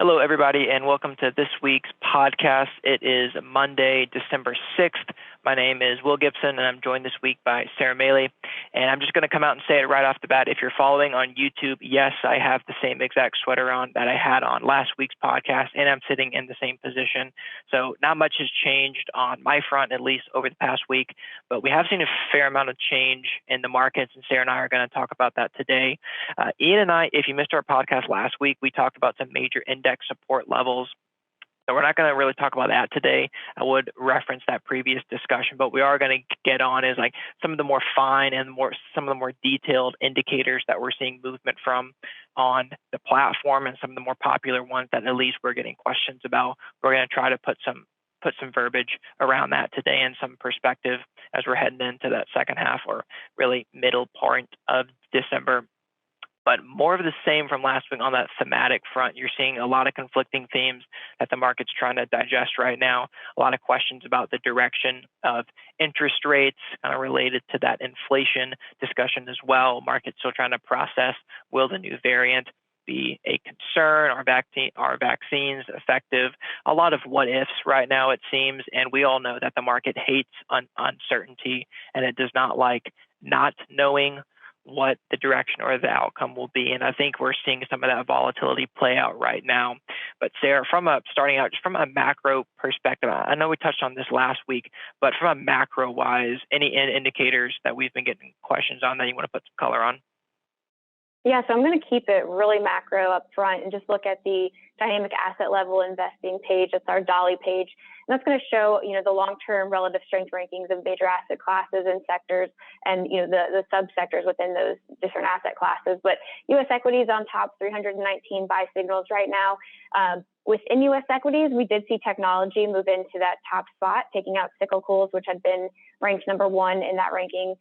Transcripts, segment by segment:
Hello, everybody, and welcome to this week's podcast. It is Monday, December 6th. My name is Will Gibson, and I'm joined this week by Sara Maley. And I'm just going to come out and say it right off the bat. If you're following on YouTube, yes, I have the same exact sweater on that I had on last week's podcast, and I'm sitting in the same position. So not much has changed on my front, at least over the past week, but we have seen a fair amount of change in the markets, and Sara and I are going to talk about that today. Ian and I, if you missed our podcast last week, we talked about some major index support levels. So we're not going to really talk about that today. I would reference that previous discussion, but we are going to get on is like some of the more fine and some of the more detailed indicators that we're seeing movement from on the platform, and some of the more popular ones that at least we're getting questions about. We're going to try to put some verbiage around that today and some perspective as we're heading into that second half, or really middle part of December. But more of the same from last week on that thematic front. You're seeing a lot of conflicting themes that the market's trying to digest right now. A lot of questions about the direction of interest rates, kind of related to that inflation discussion as well. Market's still trying to process, will the new variant be a concern? Are vaccines effective? A lot of what ifs right now, it seems. And we all know that the market hates uncertainty, and it does not like not knowing what the direction or the outcome will be. And I think we're seeing some of that volatility play out right now. But Sara, starting out just from a macro perspective, I know we touched on this last week, but from a macro wise, any indicators that we've been getting questions on that you want to put some color on? Yeah, so I'm going to keep it really macro up front and just look at the dynamic asset level investing page. It's our Dolly page. And that's going to show, the long-term relative strength rankings of major asset classes and sectors, and, the subsectors within those different asset classes. But U.S. equities on top, 319 buy signals right now. Within U.S. equities, we did see technology move into that top spot, taking out cyclicals, which had been ranked number one in that ranking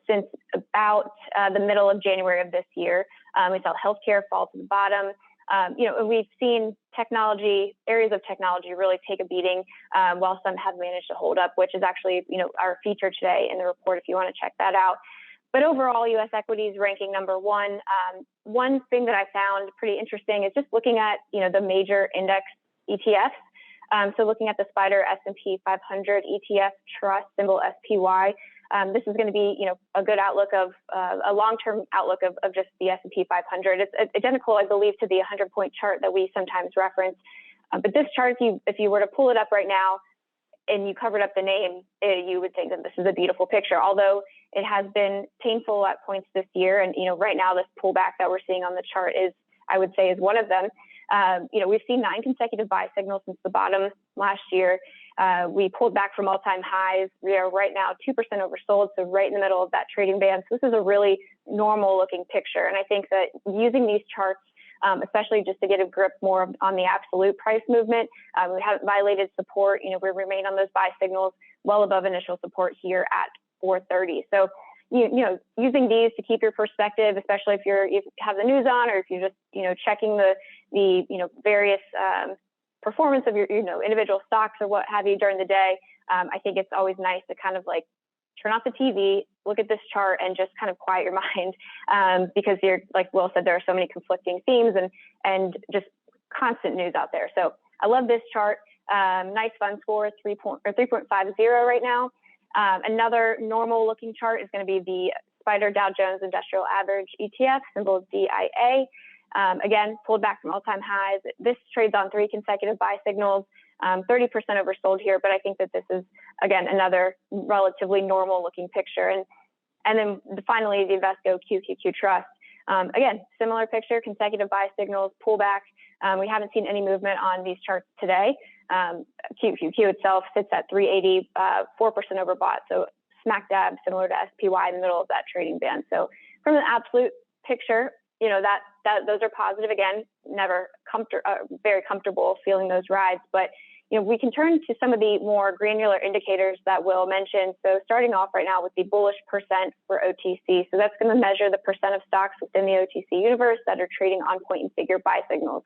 since about the middle of January of this year. We saw healthcare fall to the bottom. We've seen areas of technology really take a beating, while some have managed to hold up, which is actually, our feature today in the report, if you want to check that out. But overall, U.S. equities ranking number one. One thing that I found pretty interesting is just looking at, the major index ETFs. So looking at the Spyder S&P 500 ETF trust, symbol SPY. This is going to be, a good outlook of a long-term outlook of just the S&P 500. It's identical, I believe, to the 100-point chart that we sometimes reference. But this chart, if you were to pull it up right now and you covered up the name, you would think that this is a beautiful picture. Although it has been painful at points this year, and right now this pullback that we're seeing on the chart is one of them. We've seen 9 consecutive buy signals since the bottom last year. We pulled back from all-time highs. We are right now 2% oversold, so right in the middle of that trading band. So this is a really normal-looking picture, and I think that using these charts, especially just to get a grip more on the absolute price movement, we haven't violated support. We remain on those buy signals well above initial support here at 430. So using these to keep your perspective, especially if you have the news on, or if you're just checking the various performance of your individual stocks or what have you during the day. I think it's always nice to kind of like turn off the TV, look at this chart, and just kind of quiet your mind, because like Will said, there are so many conflicting themes and just constant news out there. So I love this chart. Nice fund score, 3.50 right now. Another normal looking chart is going to be the Spyder Dow Jones Industrial Average ETF, symbol DIA. Again, pulled back from all-time highs. This trades on 3 consecutive buy signals, 30% oversold here, but I think that this is, again, another relatively normal looking picture. And then finally, the Invesco QQQ Trust. Again, similar picture, consecutive buy signals, pullback. We haven't seen any movement on these charts today. QQQ itself sits at 380, 4% overbought. So smack dab, similar to SPY in the middle of that trading band. So from an absolute picture, those are positive. Again, never very comfortable feeling those rides, but we can turn to some of the more granular indicators that Will mentioned. So starting off right now with the bullish percent for OTC. So that's going to measure the percent of stocks within the OTC universe that are trading on point and figure buy signals.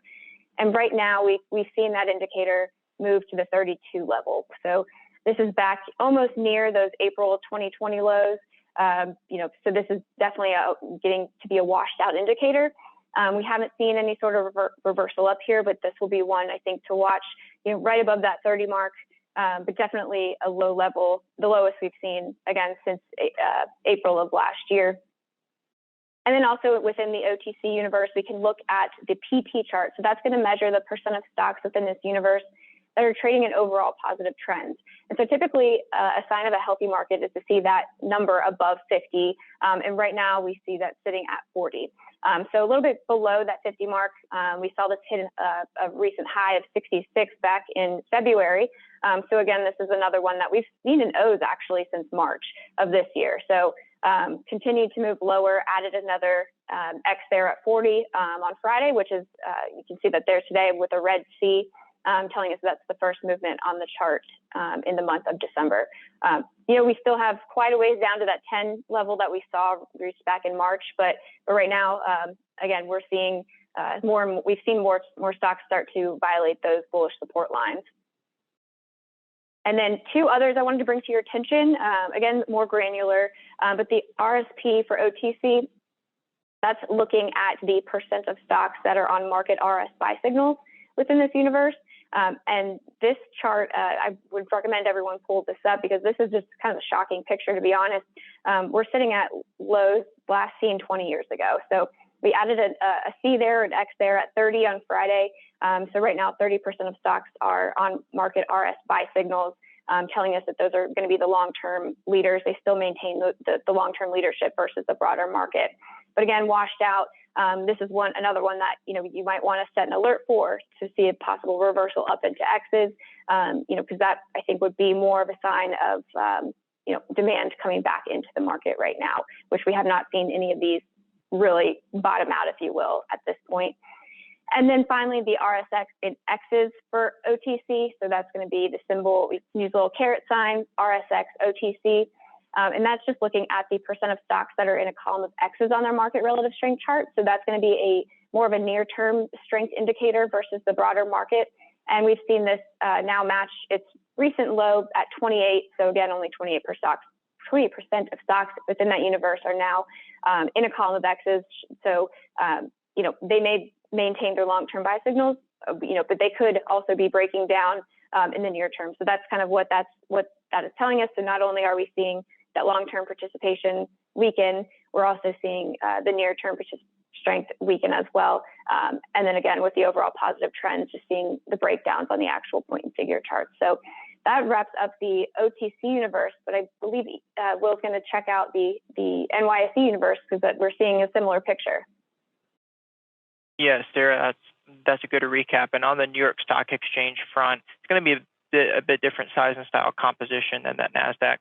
And right now we've seen that indicator move to the 32 level. So this is back almost near those April 2020 lows. So this is definitely getting to be a washed out indicator. We haven't seen any sort of reversal up here, but this will be one, I think, to watch, right above that 30 mark, but definitely a low level, the lowest we've seen, again, since April of last year. And then also within the OTC universe, we can look at the PT chart. So that's going to measure the percent of stocks within this universe that are trading in overall positive trends. And so typically a sign of a healthy market is to see that number above 50. And right now we see that sitting at 40. So a little bit below that 50 mark. We saw this hit a recent high of 66 back in February. So again, this is another one that we've seen in O's actually since March of this year. So continued to move lower, added another X there at 40 on Friday, which is, you can see that there today with a red C, telling us that's the first movement on the chart in the month of December. We still have quite a ways down to that 10 level that we saw reached back in March, but right now, again, we're seeing we've seen more stocks start to violate those bullish support lines. And then two others I wanted to bring to your attention, again, more granular, but the RSP for OTC, that's looking at the percent of stocks that are on market RS buy signals within this universe. And this chart, I would recommend everyone pull this up because this is just kind of a shocking picture, to be honest. We're sitting at lows last seen 20 years ago. So we added a C there, an X there at 30 on Friday. So right now, 30% of stocks are on market RS buy signals, telling us that those are going to be the long-term leaders. They still maintain the long-term leadership versus the broader market. But again, washed out. This is another one that you might want to set an alert for to see a possible reversal up into X's. Because that I think would be more of a sign of demand coming back into the market right now, which we have not seen any of these really bottom out, if you will, at this point. And then finally, the RSX in X's for OTC. So that's going to be the symbol. We can use a little caret sign, RSX OTC. And that's just looking at the percent of stocks that are in a column of X's on their market relative strength chart. So that's going to be more of a near-term strength indicator versus the broader market. And we've seen this now match its recent low at 28. So again, only 20% of stocks within that universe are now in a column of X's. So, they may maintain their long-term buy signals, but they could also be breaking down in the near term. So that's kind of what that is telling us. So not only are we seeing that long-term participation weaken, we're also seeing the near-term strength weaken as well. And then again, with the overall positive trends, just seeing the breakdowns on the actual point and figure charts. So that wraps up the OTC universe, but I believe Will's going to check out the NYSE universe because we're seeing a similar picture. Yes, Sarah, that's a good recap. And on the New York Stock Exchange front, it's going to be a bit different size and style composition than that Nasdaq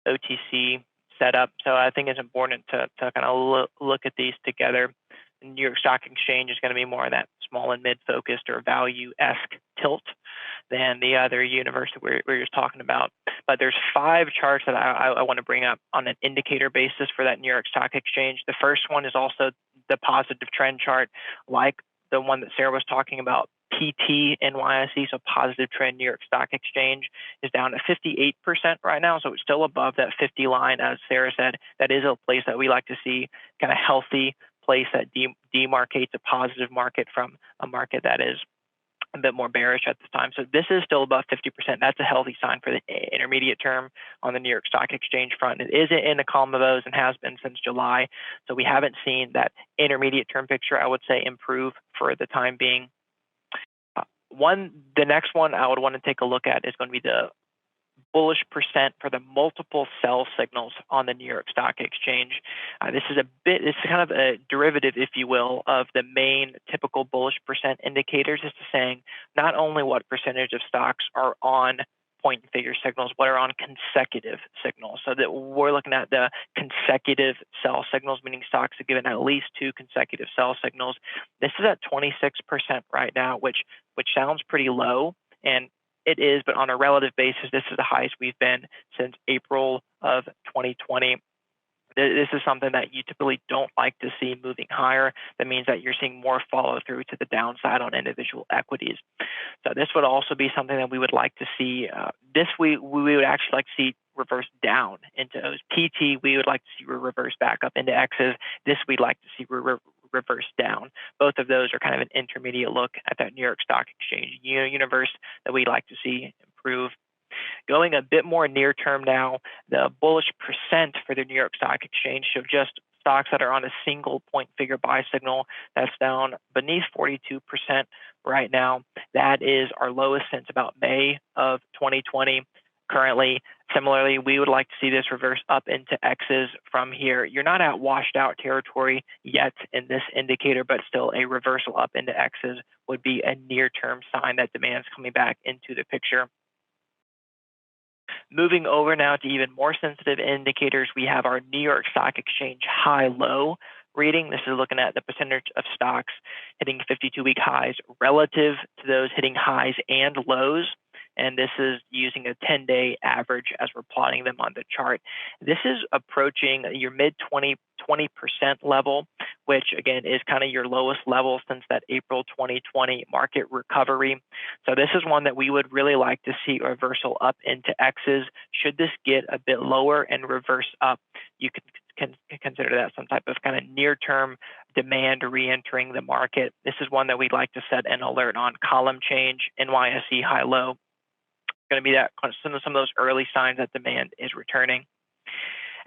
OTC setup. So I think it's important to kind of look at these together. The New York Stock Exchange is going to be more of that small and mid-focused or value-esque tilt than the other universe that we're just talking about. But there's 5 charts that I want to bring up on an indicator basis for that New York Stock Exchange. The first one is also the positive trend chart, like the one that Sarah was talking about. PT NYSE, so positive trend New York Stock Exchange, is down to 58% right now. So it's still above that 50 line, as Sarah said. That is a place that we like to see, kind of healthy place that demarcates a positive market from a market that is a bit more bearish at this time. So this is still above 50%. That's a healthy sign for the intermediate term on the New York Stock Exchange front. It is in a column of those and has been since July. So we haven't seen that intermediate term picture, I would say, improve for the time being. The next one I would want to take a look at is going to be the bullish percent for the multiple sell signals on the New York Stock Exchange. This is kind of a derivative, if you will, of the main typical bullish percent indicators. It's saying not only what percentage of stocks are on point and figure signals, but are on consecutive signals. So that we're looking at the consecutive sell signals, meaning stocks have given at least 2 consecutive sell signals. This is at 26% right now, which sounds pretty low, and it is, but on a relative basis, this is the highest we've been since April of 2020. This is something that you typically don't like to see moving higher. That means that you're seeing more follow through to the downside on individual equities. So this would also be something that we would like to see. We would actually like to see reverse down into O's. PT, we would like to see reverse back up into X's. This we'd like to see reverse down. Both of those are kind of an intermediate look at that New York Stock Exchange universe that we'd like to see improve. Going a bit more near term now, the bullish percent for the New York Stock Exchange show just stocks that are on a single point figure buy signal. That's down beneath 42% right now. That is our lowest since about May of 2020. Currently, similarly, we would like to see this reverse up into X's from here. You're not at washed out territory yet in this indicator, but still a reversal up into X's would be a near-term sign that demand is coming back into the picture. Moving over now to even more sensitive indicators, we have our New York Stock Exchange high-low reading. This is looking at the percentage of stocks hitting 52-week highs relative to those hitting highs and lows. And this is using a 10-day average as we're plotting them on the chart. This is approaching your mid 20% level, which again is kind of your lowest level since that April 2020 market recovery. So this is one that we would really like to see a reversal up into X's. Should this get a bit lower and reverse up, you can consider that some type of kind of near-term demand re-entering the market. This is one that we'd like to set an alert on. Column change, NYSE high-low. Going to be that some of those early signs that demand is returning.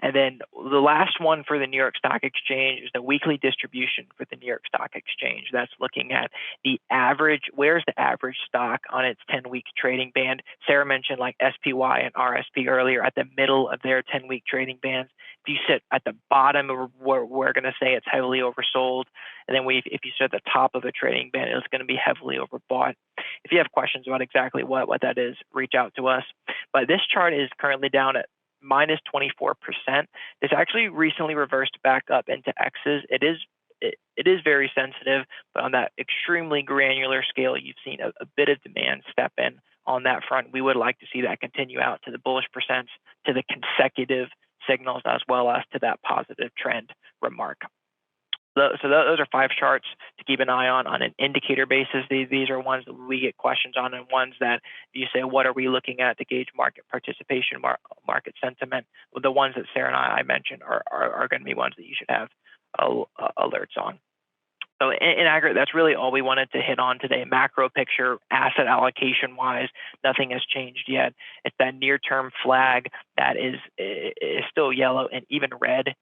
And then the last one for the New York Stock Exchange is the weekly distribution for the New York Stock Exchange. That's looking at the average, where's the average stock on its 10-week trading band. Sarah mentioned like SPY and RSP earlier at the middle of their 10-week trading bands. If you sit at the bottom, we're going to say it's heavily oversold. And then if you sit at the top of the trading band, it's going to be heavily overbought. If you have questions about exactly what that is, reach out to us. But this chart is currently down at minus 24%. This actually recently reversed back up into X's. It is very sensitive, but on that extremely granular scale, you've seen a bit of demand step in on that front. We would like to see that continue out to the bullish percents, to the consecutive signals, as well as to that positive trend remark. So those are 5 charts to keep an eye on an indicator basis. These are ones that we get questions on, and ones that you say, what are we looking at to gauge market participation, market sentiment? Well, the ones that Sarah and I mentioned are going to be ones that you should have alerts on. So in aggregate, that's really all we wanted to hit on today. Macro picture, asset allocation wise, nothing has changed yet. It's that near-term flag that is still yellow and even red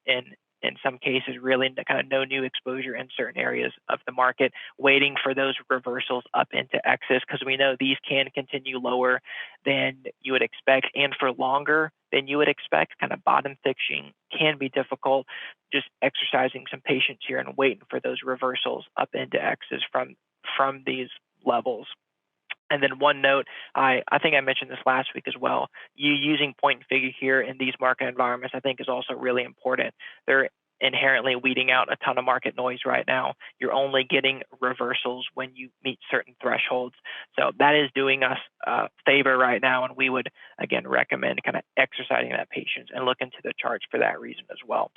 in some cases, really kind of no new exposure in certain areas of the market, waiting for those reversals up into X's, because we know these can continue lower than you would expect and for longer than you would expect. Kind of bottom fixing can be difficult. Just exercising some patience here and waiting for those reversals up into X's from these levels. And then one note, I think I mentioned this last week as well, you using point and figure here in these market environments, I think is also really important. They're inherently weeding out a ton of market noise right now. You're only getting reversals when you meet certain thresholds. So that is doing us a favor right now, and we would, again, recommend kind of exercising that patience and look into the charts for that reason as well.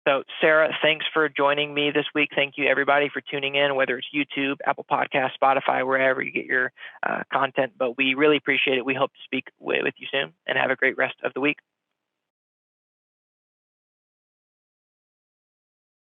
So Sarah, thanks for joining me this week. Thank you everybody for tuning in, whether it's YouTube, Apple Podcasts, Spotify, wherever you get your content. But we really appreciate it. We hope to speak with you soon, and have a great rest of the week.